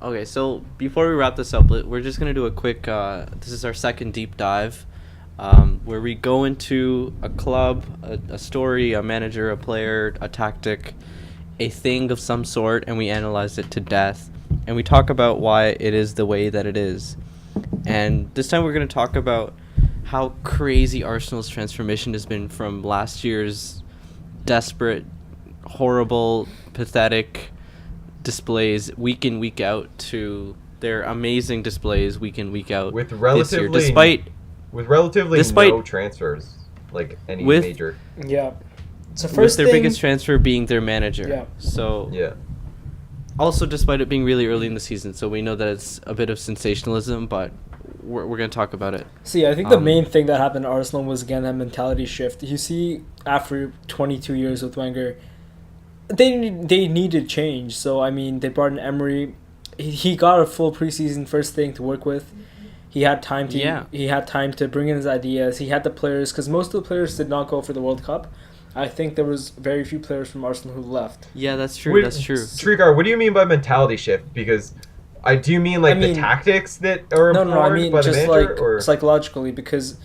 Okay, so before we wrap this up, we're just going to do a quick, this is our second deep dive, where we go into a club, a story, a manager, a player, a tactic, a thing of some sort, and we analyze it to death. And we talk about why it is the way that it is. And this time we're going to talk about how crazy Arsenal's transformation has been from last year's desperate, horrible, pathetic displays week in, week out to their amazing displays week in, week out with relatively this year, despite no transfers, like any major. Yeah. So with their biggest transfer being their manager. Yeah. So yeah. Also, despite it being really early in the season, so we know that it's a bit of sensationalism, but we're going to talk about it. See, I think the main thing that happened to Arsenal was, again, that mentality shift. You see, after 22 years with Wenger, they needed change. So, I mean, they brought in Emery. He got a full preseason first thing to work with. He had time to bring in his ideas. He had the players, because most of the players did not go for the World Cup. I think there was very few players from Arsenal who left. Yeah, that's true. That's true. Trigar, what do you mean by mentality shift? Because do you mean the tactics that are important No, I mean by just the manager, or psychologically, because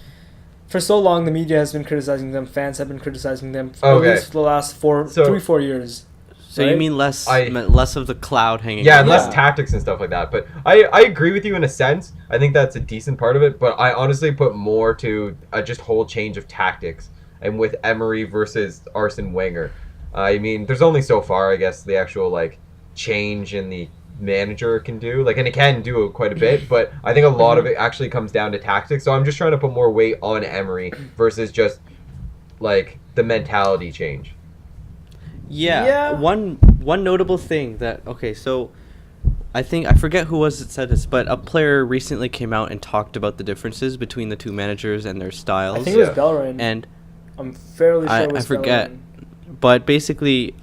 for so long the media has been criticizing them, fans have been criticizing them at least for the last 3-4 years. So right? You mean less of the cloud hanging? Yeah, less tactics and stuff like that. But I agree with you in a sense. I think that's a decent part of it. But I honestly put more to just whole change of tactics. And with Emery versus Arsene Wenger, I mean, there's only so far, I guess, the actual change in the manager can do. And it can do quite a bit, but I think a lot of it actually comes down to tactics. So I'm just trying to put more weight on Emery versus just the mentality change. Yeah. One notable thing that so I forget who was it said this, but a player recently came out and talked about the differences between the two managers and their styles. I think it was Bellerin. And I'm fairly sure it was I forget. Bellerin. But basically,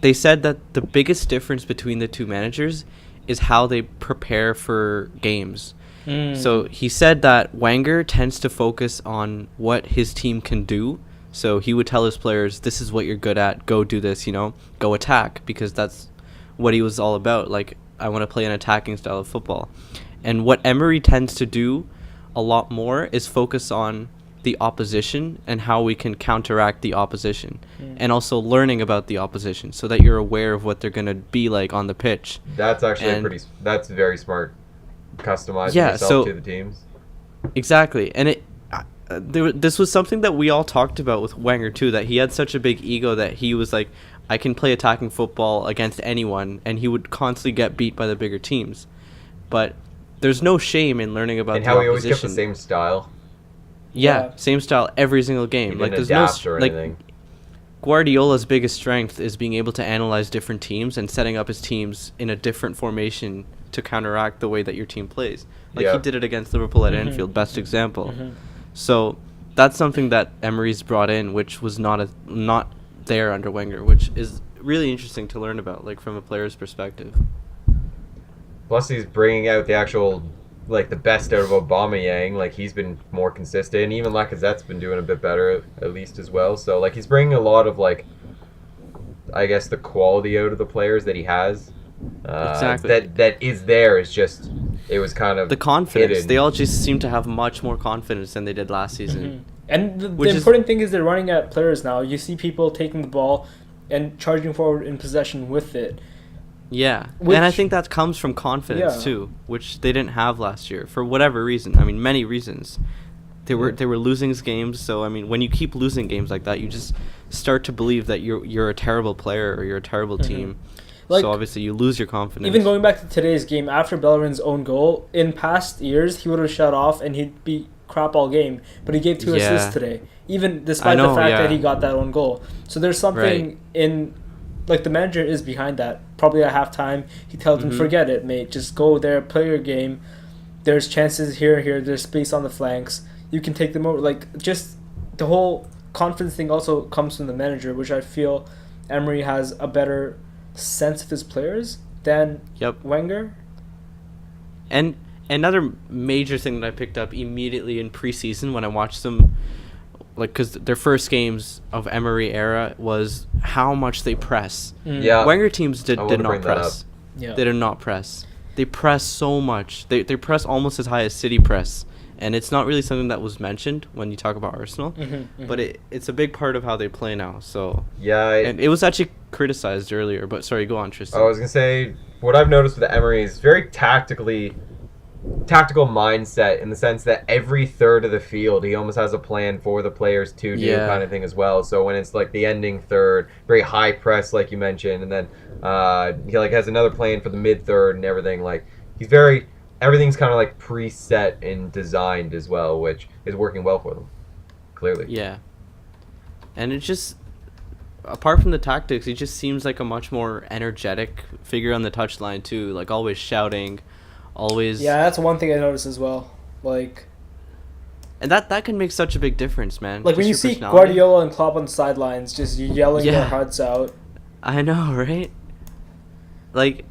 they said that the biggest difference between the two managers is how they prepare for games. So he said that Wenger tends to focus on what his team can do. So he would tell his players, this is what you're good at, go do this, go attack, because that's what he was all about. I want to play an attacking style of football. And what Emery tends to do a lot more is focus on the opposition and how we can counteract the opposition, and also learning about the opposition so that you're aware of what they're going to be like on the pitch. That's actually that's very smart, customizing yourself to the teams. Exactly. And this was something that we all talked about with Wenger too, that he had such a big ego that he was like, I can play attacking football against anyone, and he would constantly get beat by the bigger teams. But there's no shame in learning about the opposition. And how he always kept the same style. Yeah, same style every single game. There's no anything. Guardiola's biggest strength is being able to analyze different teams and setting up his teams in a different formation to counteract the way that your team plays. He did it against Liverpool at Anfield, best example. So that's something that Emery's brought in, which was not there under Wenger, which is really interesting to learn about, from a player's perspective. Plus, he's bringing out the actual the best out of Aubameyang. He's been more consistent. Even Lacazette's been doing a bit better, at least, as well. So he's bringing a lot of I guess the quality out of the players that he has. Exactly. That is there. It's just it was kind of the confidence. hidden. They all just seem to have much more confidence than they did last season. And the important thing is they're running at players now. You see people taking the ball and charging forward in possession with it. Yeah, and I think that comes from confidence too, which they didn't have last year for whatever reason. I mean, many reasons. They were losing games, so I mean, when you keep losing games like that, you just start to believe that you're a terrible player or you're a terrible team. So obviously you lose your confidence. Even going back to today's game, after Bellerin's own goal, in past years he would have shut off and he'd be crap all game, but he gave 2 assists today, even despite the fact that he got that own goal. So there's something in. The manager is behind that. Probably at halftime, he tells them, forget it, mate. Just go there, play your game. There's chances here. There's space on the flanks. You can take them over. Just the whole confidence thing also comes from the manager, which I feel Emery has a better sense of his players than Wenger. And another major thing that I picked up immediately in preseason when I watched them, because their first games of Emery era was how much they press. Yeah, Wenger teams did not press. Yeah. They do not press. They press so much. They press almost as high as City press. And it's not really something that was mentioned when you talk about Arsenal. But it's a big part of how they play now. So yeah. And it was actually criticized earlier. But sorry, go on, Tristan. I was going to say, what I've noticed with Emery is very tactical mindset in the sense that every third of the field he almost has a plan for the players to do kind of thing as well. So when it's like the ending third, very high press like you mentioned, and then he like has another plan for the mid third and everything. Like everything's kind of like preset and designed as well, which is working well for them, clearly. Yeah. And it just, apart from the tactics, he just seems like a much more energetic figure on the touchline too, like always shouting. Always. Yeah, that's one thing I noticed as well. Like, and that can make such a big difference, man. Like just when you see Guardiola and Klopp on the sidelines, just yelling their hearts out. I know, right? Like,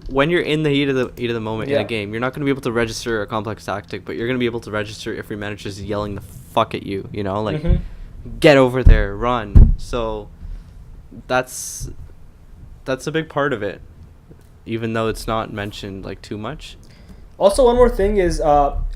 when you're in the heat of the moment in a game, you're not going to be able to register a complex tactic, but you're going to be able to register if your manager's yelling the fuck at you. You know, like, get over there, run. So, that's a big part of it. Even though it's not mentioned like too much. Also, one more thing is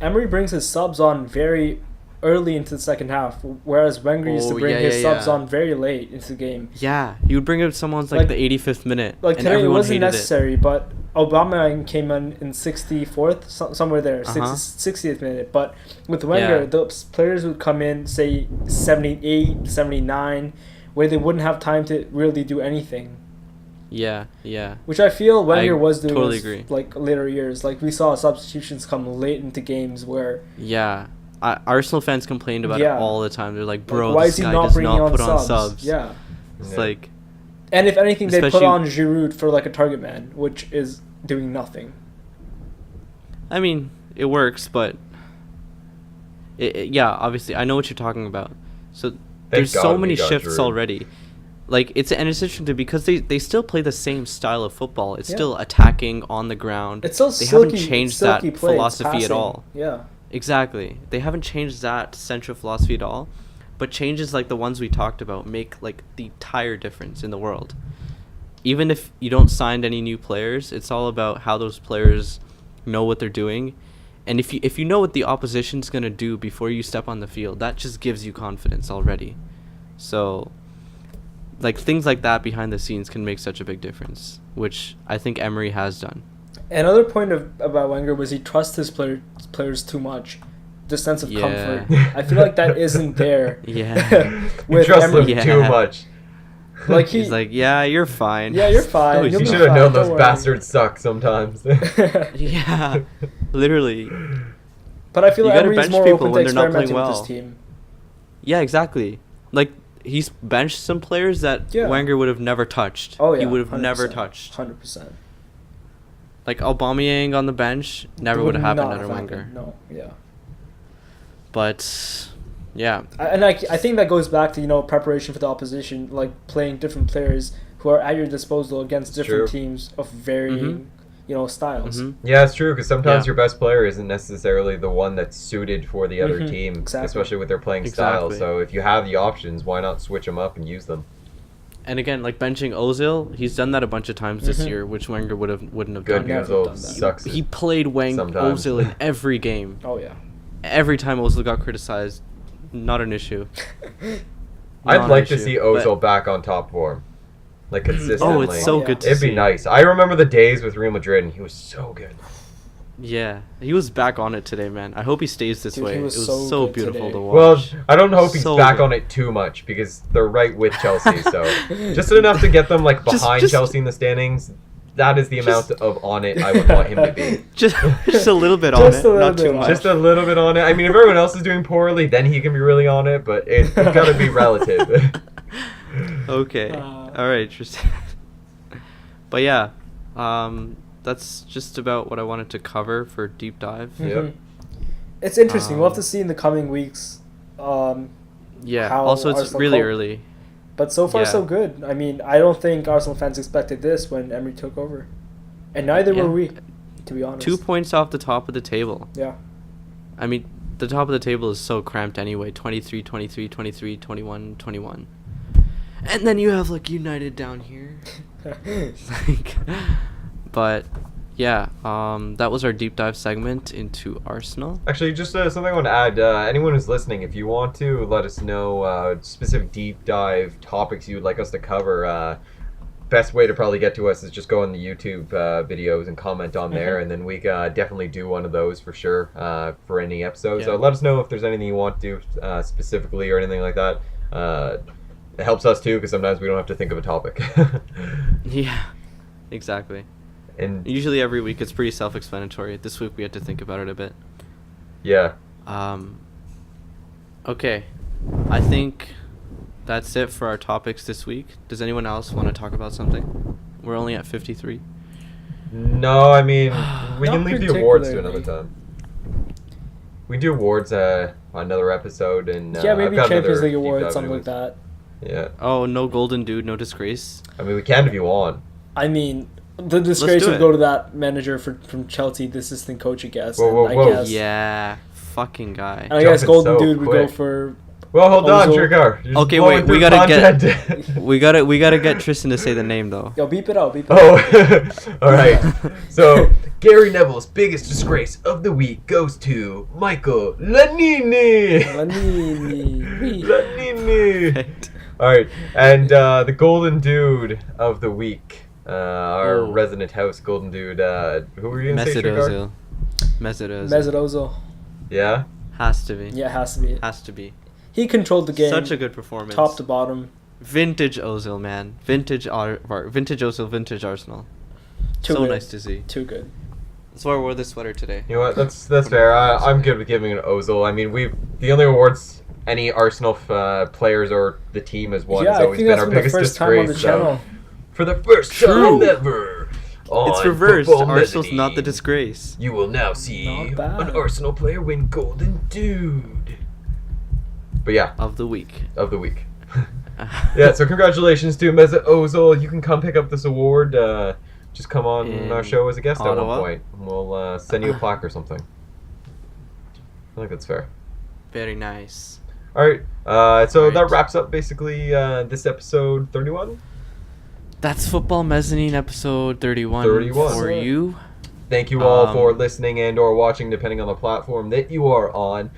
Emery brings his subs on very early into the second half, whereas Wenger used to bring his subs on very late into the game. Yeah, he would bring up someone's like the 85th minute. Like today, it wasn't necessary, but Aubameyang came in 64th, somewhere there, 60th minute. But with Wenger, the players would come in, say 78, 79, where they wouldn't have time to really do anything. Yeah. Which I feel Wenger was doing totally agree. Like later years. Like we saw substitutions come late into games where... Yeah. Arsenal fans complained about it all the time. They're like, bro, why this guy does not put on subs. Yeah. It's like... And if anything, they put on Giroud for like a target man, which is doing nothing. I mean, it works, but... yeah, obviously. I know what you're talking about. So there's so many shifts already. Like, it's interesting because they still play the same style of football. It's still attacking on the ground. It's still they haven't changed that philosophy at all. Yeah. Exactly. They haven't changed that central philosophy at all. But changes like the ones we talked about make like the entire difference in the world. Even if you don't sign any new players, it's all about how those players know what they're doing. And if you know what the opposition's going to do before you step on the field, that just gives you confidence already. So... like things like that behind the scenes can make such a big difference, which I think Emery has done. Another point about Wenger was he trusts his players too much. The sense of comfort. I feel like that isn't there. Yeah. With Emery too much. Like he's like, yeah, you're fine. Yeah, you're fine. You should have known those bastards suck sometimes. Yeah, literally. But I feel like Emery's more open to experimenting with his team. Yeah, exactly. Like, he's benched some players that Wenger would have never touched. Oh, yeah. He would have never touched. 100%. Like, Aubameyang on the bench never would have happened under Wenger. No, yeah. But, yeah. And I think that goes back to, preparation for the opposition, like playing different players who are at your disposal against different teams of varying, styles. Yeah, it's true, because sometimes your best player isn't necessarily the one that's suited for the other team, especially with their playing style. So if you have the options, why not switch them up and use them? And again, like benching Ozil, he's done that a bunch of times this year, which Wenger wouldn't have done. Ozil sucks. He played Ozil in every game. Oh, yeah. Every time Ozil got criticized, not an issue. I'd like to see Ozil back on top form. Like, consistently. Oh, it's so good to see. It'd be nice. I remember the days with Real Madrid, and he was so good. Yeah, he was back on it today, man. I hope he stays this way. It was so beautiful to watch. Well, I don't hope he's back on it too much, because they're right with Chelsea, so just enough to get them like behind Chelsea in the standings. That is the amount of on it I would want him to be. Just a little bit on it, not too much. Just a little bit on it. I mean, if everyone else is doing poorly, then he can be really on it, but it's got to be relative. Okay. All right, Tristan. But yeah, that's just about what I wanted to cover for deep dive. Yep. It's interesting. We'll have to see in the coming weeks. Yeah. Also, it's really early. But so far, so good. I mean, I don't think Arsenal fans expected this when Emery took over. And neither were we, to be honest. 2 points off the top of the table. Yeah. I mean, the top of the table is so cramped anyway. 23, 23, 23, 21, 21. And then you have, like, United down here. Like, But yeah, that was our deep dive segment into Arsenal. Actually, just something I want to add. Anyone who's listening, if you want to let us know specific deep dive topics you would like us to cover, best way to probably get to us is just go on the YouTube videos and comment on there, and then we definitely do one of those for sure for any episode. Yeah. So let us know if there's anything you want to do specifically or anything like that. It helps us too, because sometimes we don't have to think of a topic. Yeah, exactly. And Usually every week it's pretty self-explanatory. This week we had to think about it a bit. yeah. Okay, I think that's it for our topics this week. Does anyone else want to talk about something? We're only at 53. No, I mean, we Not can leave the awards to particularly. another time. We do awards on another episode, and Yeah, maybe I've got Champions another League deep awards, dive something anyways. like that. Yeah. Oh, no golden dude, no disgrace. I mean, we can if you want. I mean, the disgrace do would it. go to that manager from Chelsea, the assistant coach, I guess. Whoa, and whoa, whoa. I guess, Yeah, fucking guy. and I guess Jumping Golden so Dude would quick. go for. Well, hold on, Ozil. Trigger. You're just Okay, blowing wait, we through gotta content. we gotta get Tristan to say the name though. Yo, beep it out, beep it out. Oh, all right. So Gary Neville's biggest disgrace of the week goes to Michael Lanini. Lanini. Lanini. All right, and the golden dude of the week, our Oh. resident house golden dude. Who were you gonna say? Mesut Trigger? Ozil. Mesut Ozil. Mesut Ozil. Yeah. Has to be. Yeah, it has to be. Has to be. He controlled the game. Such a good performance. top to bottom. Vintage Ozil, man. Vintage Ozil, vintage Arsenal. Too So good. nice to see. Too good. That's why I wore this sweater today. You know what? That's fair. I'm good with giving it Ozil. I mean, the only awards any Arsenal players or the team has won Yeah, has I always think been that's our been the biggest first time on the disgrace. channel. For the first True. time ever, on It's reversed. Football Arsenal's not the Mezzanine, disgrace. You will now see Not bad. an Arsenal player win Golden Dude. But yeah, Of the week. of the week. Yeah, so congratulations to Mesut Ozil. You can come pick up this award. Just come on In our show as a guest at Ottawa? one point. We'll send you a plaque or something. I think that's fair. Very nice. All right. So Alright. that wraps up basically this episode 31. That's Football Mezzanine episode 31, 31. for Yes, sir. you. Thank you all for Um, listening and or watching, depending on the platform that you are on.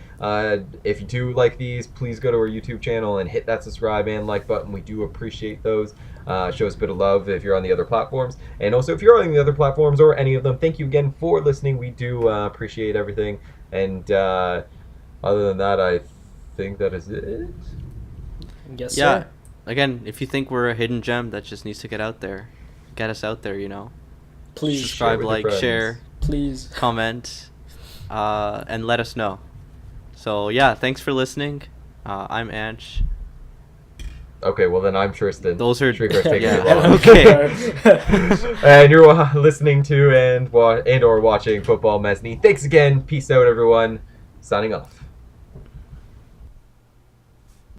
If you do like these, please go to our YouTube channel and hit that subscribe and like button. We do appreciate those. Show us a bit of love if you're on the other platforms. And also, if you're on the other platforms or any of them, thank you again for listening. We do appreciate everything. And other than that, I think that is it. Yes, Yeah. sir. Again, if you think we're a hidden gem that just needs to get out there, get us out there, you know. Please, Subscribe, with your like, friends. share, please. comment, and let us know. So, yeah, thanks for listening. I'm Anch. Okay, well then I'm Tristan. Those are- Shrieker's taking yeah. too long. Okay. And you're listening to and or watching Football Mezzanine. Thanks again. Peace out, everyone. Signing off.